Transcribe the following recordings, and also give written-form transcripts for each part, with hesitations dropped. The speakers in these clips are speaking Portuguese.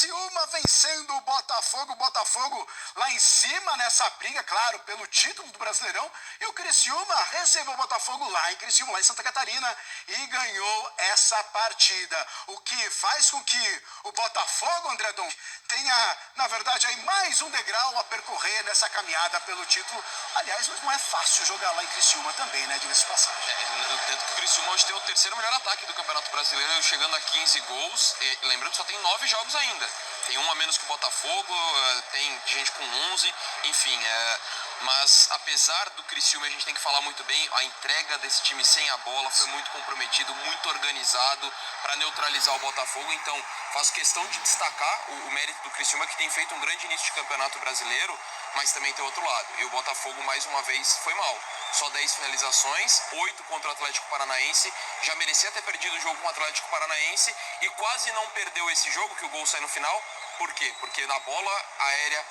Criciúma vencendo o Botafogo lá em cima nessa briga, claro, pelo título do Brasileirão, e o Criciúma recebeu o Botafogo lá em Criciúma, lá em Santa Catarina, e ganhou essa partida, o que faz com que o Botafogo, André Dom, tenha, na verdade, aí mais um degrau a percorrer nessa caminhada pelo título. Aliás, mas não é fácil jogar lá em Criciúma também, né, diga-se de passagem. Tanto que o Criciúma hoje tem o terceiro melhor ataque do Campeonato Brasileiro, chegando a 15 gols, e lembrando que só tem 9 jogos ainda. Tem um a menos que o Botafogo, tem gente com 11, enfim, mas apesar do Criciúma, a gente tem que falar muito bem, a entrega desse time sem a bola foi muito comprometido, muito organizado para neutralizar o Botafogo. Então faço questão de destacar o mérito do Criciúma, que tem feito um grande início de Campeonato Brasileiro, mas também tem outro lado, e o Botafogo mais uma vez foi mal. Só 10 finalizações, 8 contra o Atlético Paranaense, já merecia ter perdido o jogo com o Atlético Paranaense e quase não perdeu esse jogo, que o gol sai no final. Por quê? Porque na bola aérea,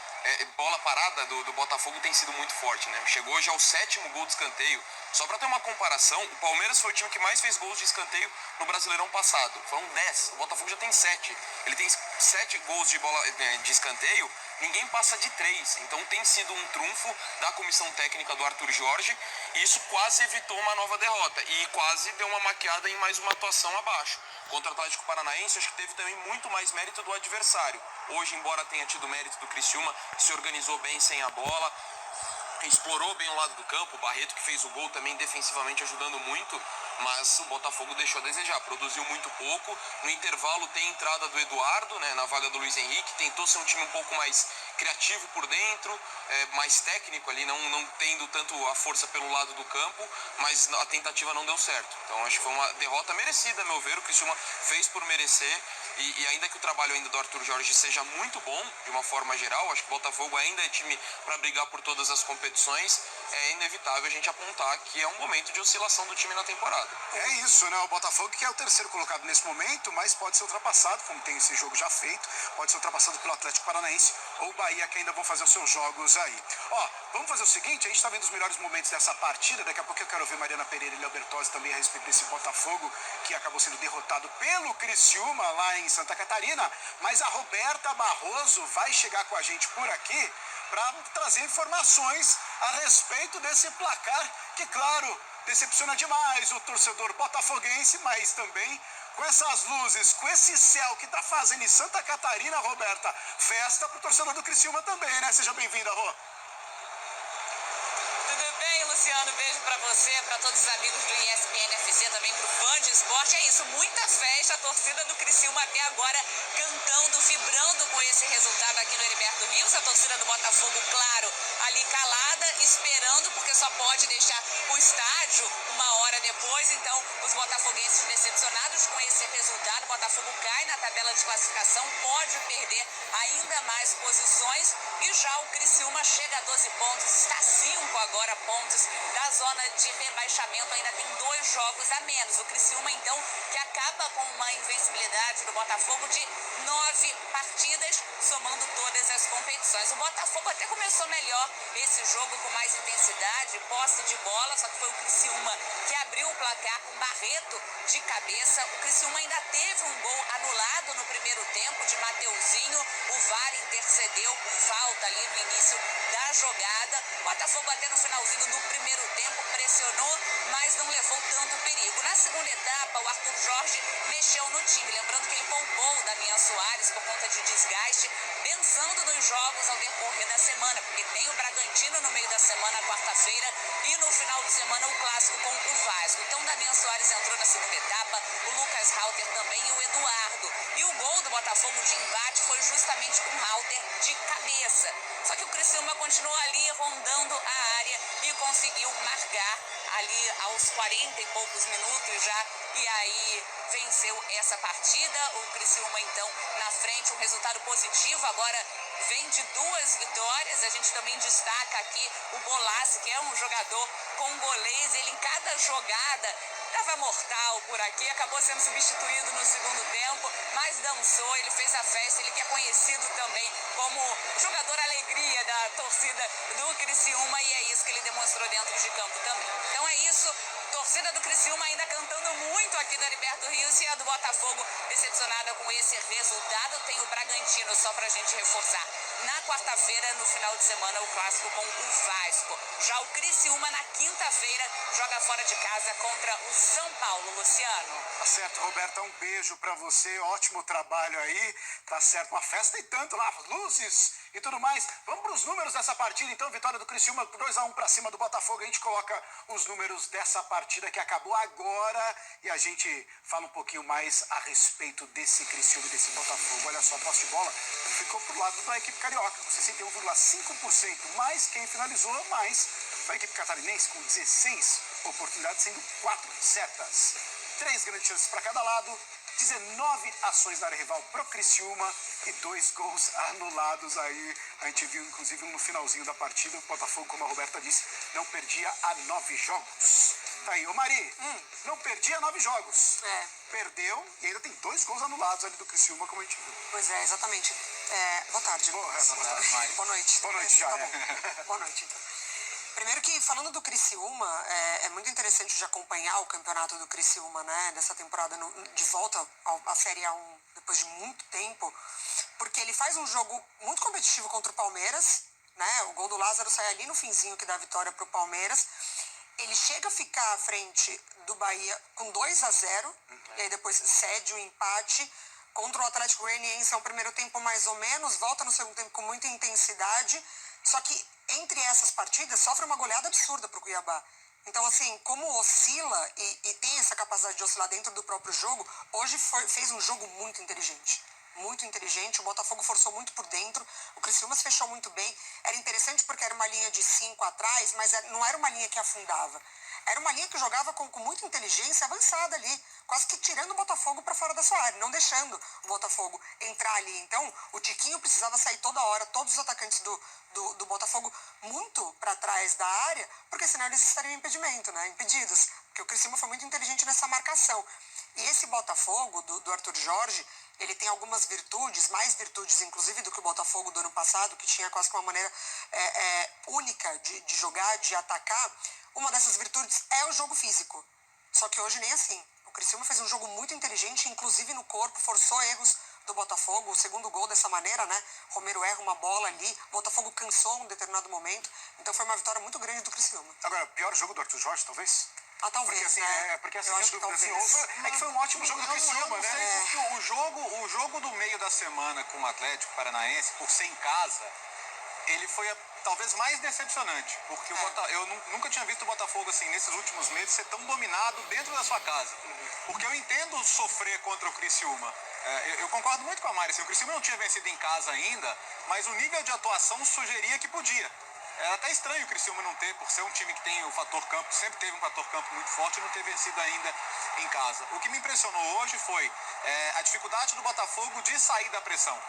bola parada do Botafogo tem sido muito forte, né? Chegou já ao 7º gol de escanteio. Só para ter uma comparação, o Palmeiras foi o time que mais fez gols de escanteio no Brasileirão passado. Foram 10, o Botafogo já tem 7. Ele tem 7 gols de bola de escanteio, ninguém passa de 3. Então tem sido um trunfo da comissão técnica do Arthur Jorge, e isso quase evitou uma nova derrota e quase deu uma maquiada em mais uma atuação abaixo. Contra o Atlético Paranaense, acho que teve também muito mais mérito do adversário. Hoje, embora tenha tido mérito do Criciúma, se organizou bem sem a bola, explorou bem o lado do campo, o Barreto que fez o gol também defensivamente ajudando muito, mas o Botafogo deixou a desejar, produziu muito pouco. No intervalo tem a entrada do Eduardo, né, na vaga do Luiz Henrique, tentou ser um time um pouco mais criativo por dentro, mais técnico ali, não tendo tanto a força pelo lado do campo, mas a tentativa não deu certo. Então acho que foi uma derrota merecida, a meu ver, o Criciúma fez por merecer, e ainda que o trabalho ainda do Arthur Jorge seja muito bom, de uma forma geral, acho que o Botafogo ainda é time para brigar por todas as competições, é inevitável a gente apontar que é um momento de oscilação do time na temporada. É isso, né? O Botafogo, que é o terceiro colocado nesse momento, mas pode ser ultrapassado, como tem esse jogo já feito, pode ser ultrapassado pelo Atlético Paranaense ou Bahia, que ainda vão fazer os seus jogos aí. Ó, vamos fazer o seguinte, a gente tá vendo os melhores momentos dessa partida, daqui a pouco eu quero ver Mariana Pereira e Léo Bertozzi também a respeito desse Botafogo, que acabou sendo derrotado pelo Criciúma lá em Santa Catarina, mas a Roberta Barroso vai chegar com a gente por aqui para trazer informações a respeito desse placar, que, claro, decepciona demais o torcedor botafoguense, mas também com essas luzes, com esse céu que tá fazendo em Santa Catarina, Roberta, festa pro torcedor do Criciúma também, né? Seja bem-vinda, Rô. Tudo bem, Luciano? Beijo pra você, pra todos os amigos do ESPN FC, também pro fã de esporte. É isso, muita festa, a torcida do Criciúma até agora cantando, vibrando com esse resultado aqui no Heriberto Rios. A torcida do Botafogo, claro, ali calada, esperando, porque só pode deixar o estádio uma hora depois. Então, os botafoguenses decepcionados com esse resultado. O Botafogo cai na tabela de classificação, pode perder ainda mais posições, e já o Criciúma chega a 12 pontos, está 5 agora pontos da zona de rebaixamento, ainda tem 2 jogos a menos. O Criciúma, então, que acaba com uma invencibilidade do Botafogo de 9 partidas, somando todas as competições. O Botafogo até começou melhor esse jogo, com mais intensidade, posse de bola, só que foi o Criciúma que abriu o placar com Barreto de cabeça. O Criciúma ainda teve um gol anulado no primeiro tempo de Mateuzinho, o VAR intercedeu por falta ali no início da jogada. O Botafogo até no finalzinho do primeiro tempo pressionou, mas não levou tanto perigo. Na segunda etapa, o Arthur Jorge mexeu no time, lembrando que ele poupou o Damian Soares por conta de desgaste, pensando nos jogos ao decorrer da semana, porque tem o Bragantino no meio da semana, quarta-feira, e no final de semana o clássico com o Vasco. Então, o Damian Soares entrou na segunda etapa, o Lucas Halter também e o Eduardo. E o gol do Botafogo de embate foi justamente com o Halter de cabeça. Só que o Criciúma continuou ali rondando a área e conseguiu marcar ali aos 40 e poucos minutos já, e aí venceu essa partida. O Criciúma, então, na frente, um resultado positivo, agora vem de 2 vitórias. A gente também destaca aqui o Bolassi, que é um jogador congolês, ele em cada jogada estava mortal por aqui, acabou sendo substituído no segundo tempo, mas dançou, ele fez a festa, ele que é conhecido também como jogador alegria da torcida do Criciúma, e é isso que ele demonstrou dentro de campo também. Então é isso, torcida do Criciúma ainda cantando muito muito aqui da Heriberto Rios e a do Botafogo decepcionada com esse resultado. Tem o Bragantino, só pra gente reforçar, na quarta-feira, no final de semana, o clássico com o Vasco. Já o Criciúma, na quinta-feira, joga fora de casa contra o São Paulo. Luciano. Tá certo, Roberta, um beijo pra você, ótimo trabalho aí, tá certo, uma festa e tanto lá, luzes e tudo mais. Vamos pros números dessa partida, então, vitória do Criciúma, 2-1 pra cima do Botafogo. A gente coloca os números dessa partida que acabou agora e a gente fala um pouquinho mais a respeito desse Criciúma e desse Botafogo. Olha só, posse de bola ficou pro lado da equipe carioca, 61,5%, mais quem finalizou, mais foi a equipe catarinense com 16 oportunidades, sendo 4 certas. 3 grandes chances para cada lado, 19 ações na área rival pro Criciúma e 2 gols anulados aí. A gente viu, inclusive, um no finalzinho da partida. O Botafogo, como a Roberta disse, não perdia há 9 jogos. Tá aí, ô Mari, não perdia 9 jogos. Perdeu e ainda tem 2 gols anulados ali do Criciúma, como a gente viu. Pois é, exatamente. Boa tarde. Boa tarde. Boa noite. Boa noite já, tá bom. Boa noite, então. Primeiro que, falando do Criciúma, é muito interessante de acompanhar o campeonato do Criciúma, né? Dessa temporada de volta à Série A1 depois de muito tempo, porque ele faz um jogo muito competitivo contra o Palmeiras, né? O gol do Lázaro sai ali no finzinho que dá a vitória pro Palmeiras. Ele chega a ficar à frente do Bahia com 2-0, e aí depois cede o empate contra o Atlético Goianiense. É um primeiro tempo mais ou menos, volta no segundo tempo com muita intensidade, só que entre essas partidas sofre uma goleada absurda para o Cuiabá. Então, assim, como oscila e tem essa capacidade de oscilar dentro do próprio jogo, hoje fez um jogo muito inteligente. Muito inteligente, o Botafogo forçou muito por dentro, o Criciúma se fechou muito bem. Era interessante porque era uma linha de 5 atrás, mas não era uma linha que afundava. Era uma linha que jogava com muita inteligência avançada ali, quase que tirando o Botafogo para fora da sua área, não deixando o Botafogo entrar ali. Então, o Tiquinho precisava sair toda hora, todos os atacantes do Botafogo muito para trás da área, porque senão eles estariam em impedimento, né? Impedidos, porque o Criciúma foi muito inteligente nessa marcação. E esse Botafogo, do Arthur Jorge, ele tem algumas virtudes, mais virtudes inclusive do que o Botafogo do ano passado, que tinha quase que uma maneira única de jogar, de atacar. Uma dessas virtudes é o jogo físico. Só que hoje nem assim. O Criciúma fez um jogo muito inteligente, inclusive no corpo, forçou erros do Botafogo. O segundo gol dessa maneira, né? Romero erra uma bola ali, o Botafogo cansou em um determinado momento. Então foi uma vitória muito grande do Criciúma. Agora, pior jogo do Arthur Jorge, talvez? Talvez, porque assim, né? Porque assim, eu acho que talvez. É que foi um ótimo jogo do Criciúma, né? Porque o jogo do meio da semana com o Atlético Paranaense, por ser em casa, ele foi talvez mais decepcionante, porque eu nunca tinha visto o Botafogo assim nesses últimos meses ser tão dominado dentro da sua casa. Porque eu entendo sofrer contra o Criciúma. Eu concordo muito com a Mari, assim, o Criciúma não tinha vencido em casa ainda, mas o nível de atuação sugeria que podia. Era até estranho o Criciúma não ter, por ser um time que tem o fator campo, sempre teve um fator campo muito forte, não ter vencido ainda em casa. O que me impressionou hoje foi a dificuldade do Botafogo de sair da pressão.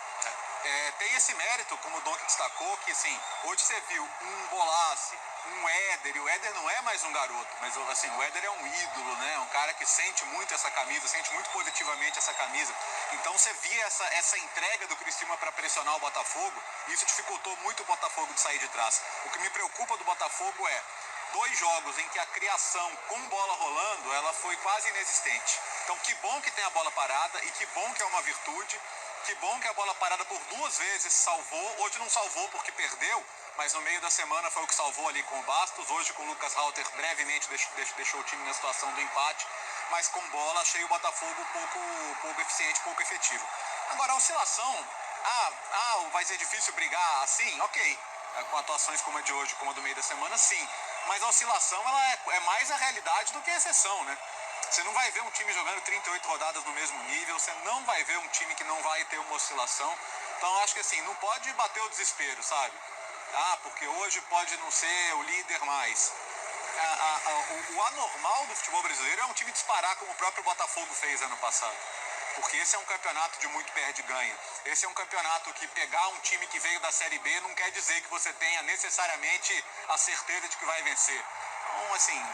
Tem esse mérito, como o Donk destacou, que assim, hoje você viu um Bolasse, um Éder, e o Éder não é mais um garoto, mas assim, o Éder é um ídolo, né? Um cara que sente muito essa camisa, sente muito positivamente essa camisa. Então você via essa entrega do Criciúma para pressionar o Botafogo, e isso dificultou muito o Botafogo de sair de trás. O que me preocupa do Botafogo é 2 jogos em que a criação com bola rolando, ela foi quase inexistente. Então que bom que tem a bola parada e que bom que é uma virtude. Que bom que a bola parada por 2 vezes salvou. Hoje não salvou porque perdeu, mas no meio da semana foi o que salvou ali com o Bastos. Hoje com o Lucas Halter brevemente deixou o time na situação do empate, mas com bola achei o Botafogo pouco eficiente, pouco efetivo. Agora a oscilação, vai ser difícil brigar assim, ok. Com atuações como a de hoje, como a do meio da semana, sim. Mas a oscilação ela é mais a realidade do que a exceção, né? Você não vai ver um time jogando 38 rodadas no mesmo nível, você não vai ver um time que não vai ter uma oscilação. Então eu acho que assim, não pode bater o desespero, sabe? Porque hoje pode não ser o líder mais. O anormal do futebol brasileiro é um time disparar como o próprio Botafogo fez ano passado. Porque esse é um campeonato de muito perde e ganha. Esse é um campeonato que pegar um time que veio da Série B não quer dizer que você tenha necessariamente a certeza de que vai vencer. Então, assim,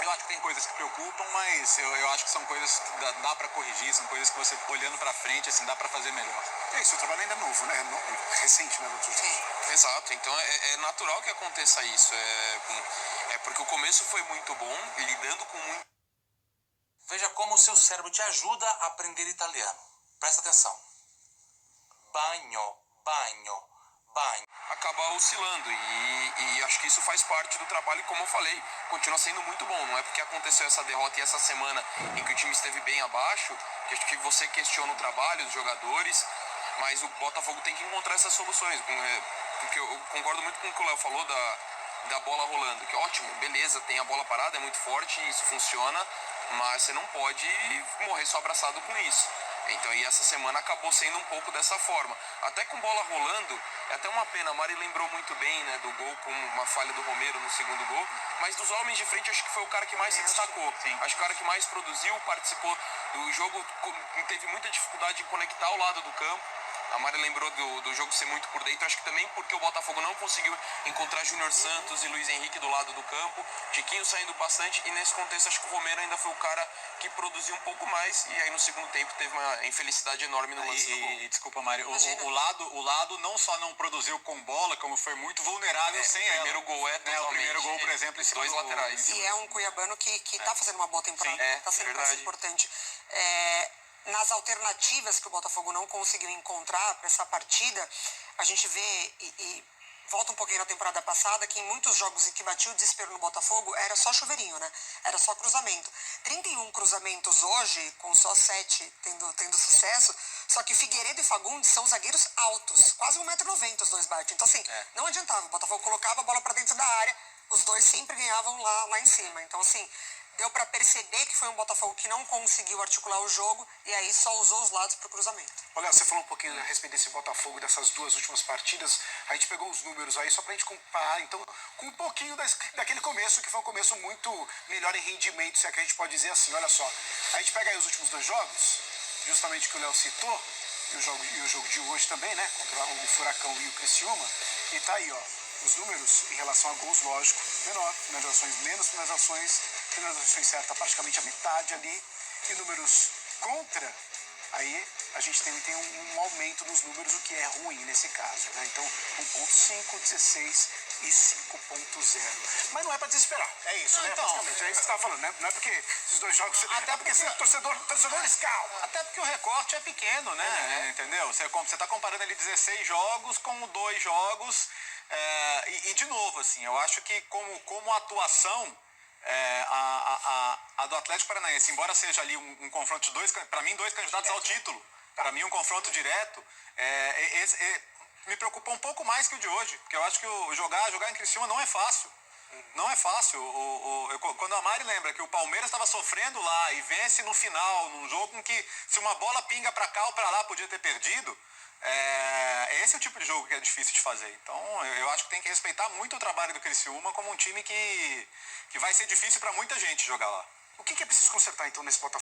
eu acho que tem coisas que preocupam, mas eu acho que são coisas que dá para corrigir, são coisas que você, olhando para frente, assim, dá para fazer melhor. É isso, o trabalho ainda é novo, né? Recente, né, doutor? Exato, então é natural que aconteça isso. Porque o começo foi muito bom, lidando com muito Veja como o seu cérebro te ajuda a aprender italiano. Presta atenção. Bagno, bagno, bagno. Acabar oscilando e acho que isso faz parte do trabalho e, como eu falei, continua sendo muito bom. Não é porque aconteceu essa derrota e essa semana em que o time esteve bem abaixo que acho que você questiona o trabalho dos jogadores, mas o Botafogo tem que encontrar essas soluções, porque eu concordo muito com o que o Léo falou da bola rolando, que ótimo, beleza, tem a bola parada, é muito forte, isso funciona, mas você não pode morrer só abraçado com isso. Então, e essa semana acabou sendo um pouco dessa forma. Até com bola rolando, é até uma pena. A Mari lembrou muito bem, né, do gol com uma falha do Romero no segundo gol. Mas dos homens de frente, acho que foi o cara que mais se destacou. Sim. Acho que o cara que mais produziu, participou do jogo, teve muita dificuldade em conectar o lado do campo. A Mari lembrou do jogo ser muito por dentro, acho que também porque o Botafogo não conseguiu encontrar Júnior Santos e Luiz Henrique do lado do campo, Tiquinho saindo bastante, e nesse contexto acho que o Romero ainda foi o cara que produziu um pouco mais, e aí no segundo tempo teve uma infelicidade enorme no lance do gol. Desculpa, Mário, o lado não só não produziu com bola, como foi muito vulnerável sem ela. O primeiro gol o primeiro gol, por exemplo, em cima dois laterais. E é um cuiabano que tá fazendo uma boa temporada, tá sendo mais importante. Nas alternativas que o Botafogo não conseguiu encontrar para essa partida, a gente vê e volta um pouquinho na temporada passada, que em muitos jogos em que batia o desespero no Botafogo, era só chuveirinho, né? Era só cruzamento. 31 cruzamentos hoje, com só 7 tendo sucesso, só que Figueiredo e Fagundes são zagueiros altos, quase 1,90 m os dois batem. Então, assim, não adiantava. O Botafogo colocava a bola para dentro da área, os dois sempre ganhavam lá em cima. Então, assim, deu para perceber que foi um Botafogo que não conseguiu articular o jogo e aí só usou os lados para o cruzamento. Olha, você falou um pouquinho a respeito desse Botafogo, dessas duas últimas partidas. A gente pegou os números aí só pra gente comparar, então, com um pouquinho daquele começo, que foi um começo muito melhor em rendimento, se é que a gente pode dizer assim. Olha só, a gente pega aí os últimos dois jogos, justamente que o Léo citou, e o jogo de hoje também, né, contra o Furacão e o Criciúma, e tá aí, ó, os números em relação a gols, lógico, menor, finalizações menos, finalizações certas praticamente a metade ali, e números contra, aí a gente tem um aumento nos números, o que é ruim nesse caso, né? Então, 1.5, 16 e 5.0. Mas não é para desesperar, é isso, né? Basicamente, é isso que você estava falando, né? Não é porque esses dois jogos... Até porque torcedores, calma. Até porque o recorte é pequeno, né? Entendeu? Você tá comparando ali 16 jogos com 2 jogos, e de novo, assim, eu acho que como atuação... a do Atlético Paranaense, embora seja ali um confronto de dois candidatos ao título, para mim um confronto direto, me preocupou um pouco mais que o de hoje, porque eu acho que jogar em Criciúma não é fácil. Não é fácil. Quando a Mari lembra que o Palmeiras estava sofrendo lá e vence no final, num jogo em que se uma bola pinga para cá ou para lá podia ter perdido, esse é o tipo de jogo que é difícil de fazer. Então, eu acho que tem que respeitar muito o trabalho do Criciúma como um time que vai ser difícil para muita gente jogar lá. O que é preciso consertar, então, nesse Botafogo?